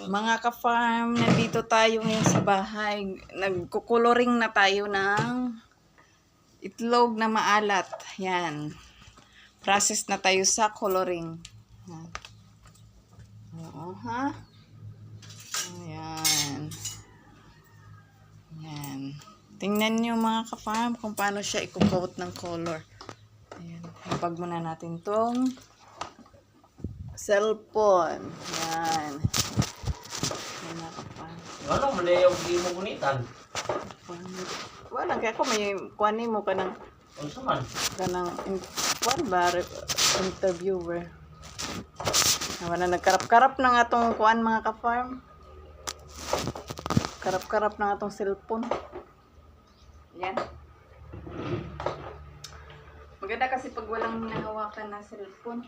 Mga ka-farm, nandito tayo ngayon sa bahay. Nagkukoloring na tayo ng itlog na maalat. Yan. Process na tayo sa coloring. Yan. Oo, ha? Ayan. Yan. Tingnan nyo mga ka-farm kung paano siya i-coat ng color. Ayan. Ipag muna natin tong cellphone. Yan. Ano mo na yung di mo gunitan? Wala, kaya ako may kuhanin mo ka ng Ano saman? interviewer. Wala, nagkarap-karap na nga itong kuhan mga ka-farm. Karap-karap na nga itong cellphone. Yan. Maganda kasi pag walang hinahawakan na cellphone.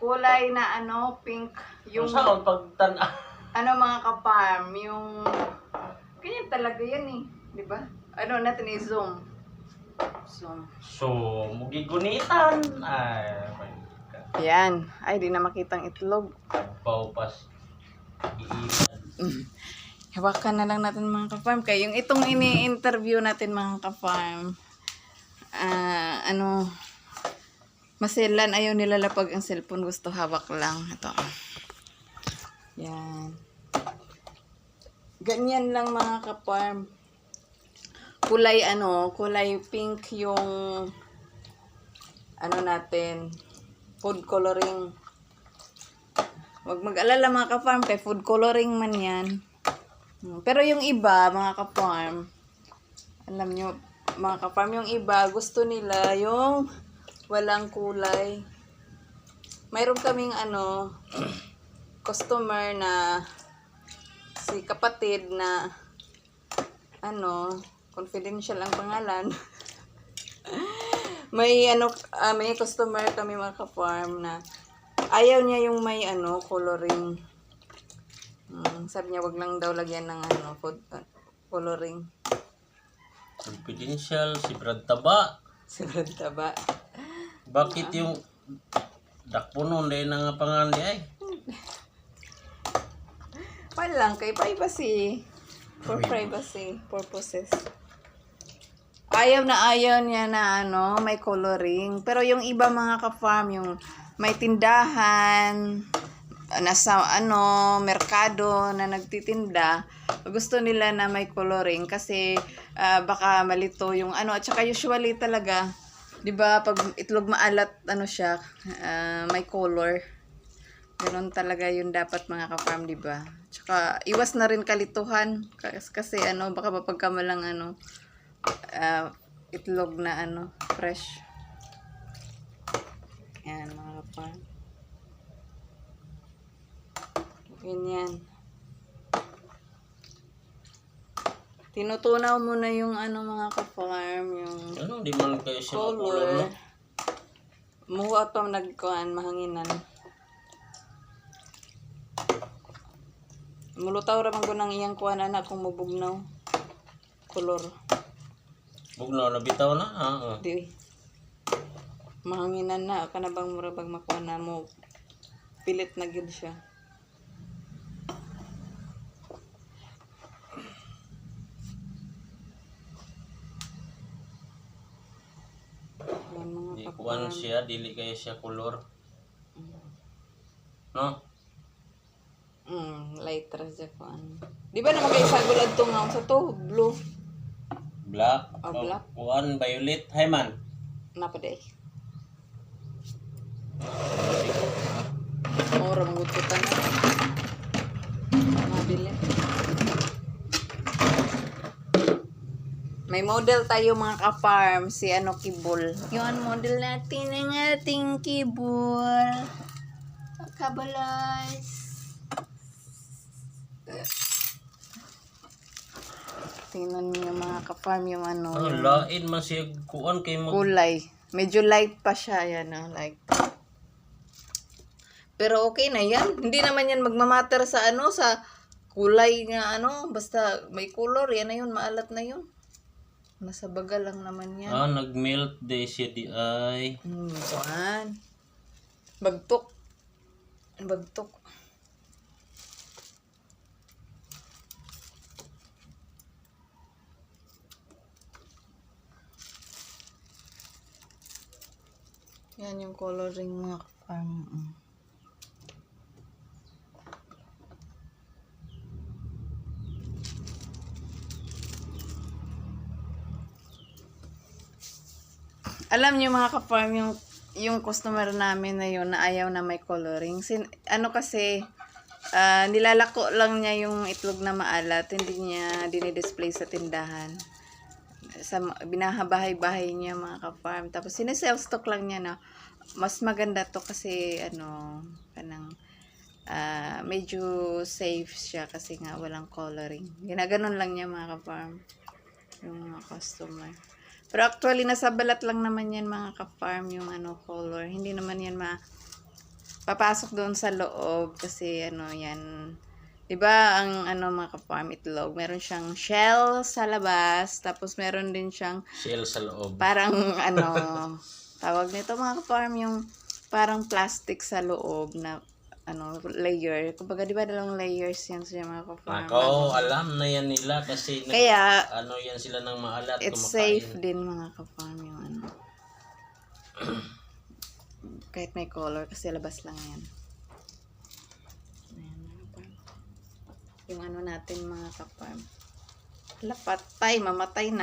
Kulay na ano, pink. Yung Saan pag ano mga ka-farm, yung ganyan talaga yan eh, di ba? Ano natin i-zoom. Zoom. So, mugigunitan. Ay, Yan. Ay, di na makitang itlog. paupas. Iitan. Hawakan na lang natin mga ka-farm. Kaya yung itong ini-interview natin mga ka-farm, masilan, ayaw nilalapag ang cellphone. Gusto hawak lang. Ito. Yan. Ganyan lang mga ka-farm. Kulay pink yung natin, food coloring. Huwag mag-alala mga ka-farm, kay food coloring man yan. Pero yung iba, mga ka-farm, alam nyo, mga ka-farm, yung iba, gusto nila yung walang kulay. Mayroon kaming customer na si kapatid na confidential ang pangalan. May customer kami mga ka-farm na ayaw niya yung may coloring. Sabi niya wag lang daw lagyan ng food coloring. Confidential, si Brad Taba. Si Brad Taba. Bakit yung dakpunon din nga pangalan ay? Walang kay privacy. For privacy purposes. Ayaw niya na may coloring. Pero yung iba mga ka-farm, yung may tindahan, nasa merkado na nagtitinda, gusto nila na may coloring kasi baka malito yung at saka usually talaga, 'di ba, pag itlog maalat siya, may color. Ganun talaga yun dapat mga ka-farm, 'di ba? Tsaka iwas na rin kalituhan kasi baka mapagkamalang itlog na fresh. Yan mga ka-farm. Ganyan. Tinutunaw mo na yung mga ka-farm, yung Di man kayo siya color. color, no? Muha pa mahanginan. Mulutaw ramang ko nang iyang kuhan anak kung mubugnaw. Color. Bugnaw na bitaw na. Di. Mahanginan na. Kanabang murabag makuha na mo. Pilit na gid siya. Di kuan siya, dili kayo siya color. No? Lighter siya kuhan. Di ba naman kayo sagol adto nga sa to? Blue. Black. Black. Kuan violet. Hay man. Napaday. Ramang gututan na. Mabili. May model tayo mga ka-farm, si Kibol. Yun, model natin ang ating Kibol. Kabalas. Tingnan niyo mga ka-farm yung lain man siya kuan kay kulay. Medyo light pa siya, yan like. Pero okay na yan. Hindi naman yan magmamatter sa sa kulay nga basta may color, yan na yun, maalat na yun. Nasa baga lang naman yan. Nag-melt day siya di ay. Kuan. Bagtok. Bagtok. Yan yung coloring mga ka-farm. Alam niyo mga ka-farm, yung customer namin na yun na ayaw na may coloring. Ano kasi, nilalako lang niya yung itlog na maalat, hindi niya dinidisplay sa tindahan. Binahabahay-bahay niya mga ka-farm. Tapos sinesell stock lang niya na mas maganda to kasi kanang medyo safe siya kasi nga walang coloring. Ginaganon lang niya mga ka-farm yung mga customer. Pero actually, nasa balat lang naman yan mga ka-farm yung color. Hindi naman yan papasok doon sa loob kasi yan. Diba ang mga ka-farm itlog, meron siyang shell sa labas, tapos meron din siyang Shell sa loob. parang tawag nito mga ka-farm, yung parang plastic sa loob na layer. Kumbaga, di ba dalawang layers yan siya mga ka-farm? Alam na yan nila kasi Kaya, yan sila ng maalat. it's kumakain. safe din mga ka-farm yung kahit may color kasi labas lang yan. Ayan, mga ka-farm. Yung natin mga ka-farm. Patay, mamatay na.